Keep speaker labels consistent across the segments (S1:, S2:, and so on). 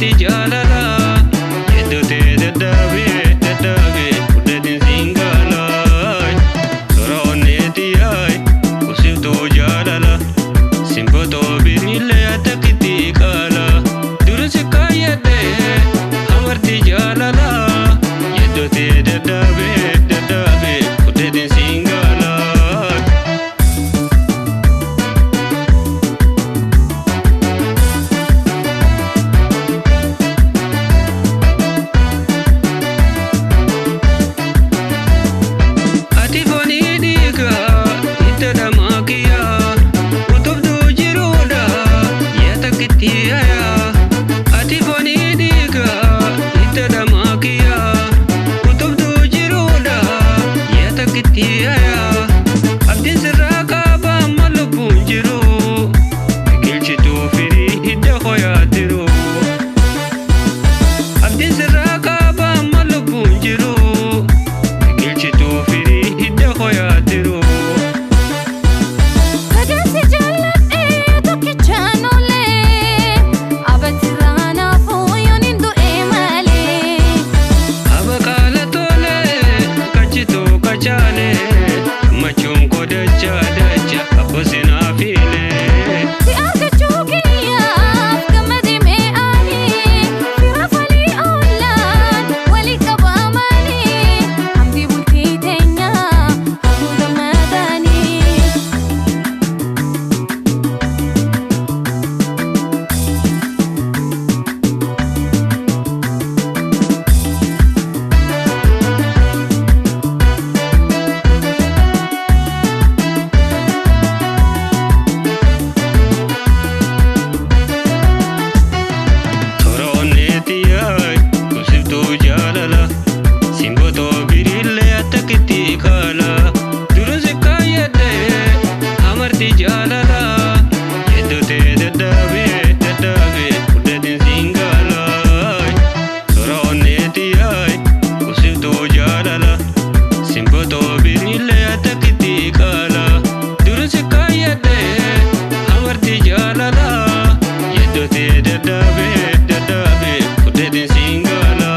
S1: amartii jaalalaa yeddotee dadhaabee dadhaabee guddatiin siin gaalaa toora onneetii yaay kuusiftuu jaalala simbotoo biriillee attakitti qaala dursi kaayyadhee amartii jaalalaa yeddotee dadhaabee dadhaabee guddatiin siin gaalaa. Abdiin sirraa kaabaa amma lubbuun jiru biqilchituu firii hidda hoyaa jiru. Abdiin sirraa kaabaa amma lubbuun jiru biqilchituu firii hidda hoyaa jiru. Machuun kodacha dacha abboosin hafiilee.
S2: Si argachuu kiyyaaf gammadee mee'anii fira falii oolaan walii qabaamanii hamdi bultii teenyaa halluu gammadanii. Simbotoo biriillee attakitti qaala dursi kaayyadhee amartii jaalalaa yeddotee dadhaabee dadhaabee guddatiin siin gaalaa toora onneetii yaay kuusiftuu jaalala simbotoo biriillee attakitti qaala dursi kaayyadhee amartii jaalalaa yeddotee dadhaabee dadhaabee guddatiin siin gaalaa.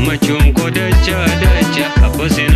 S2: Machuun kodacha dacha abboosin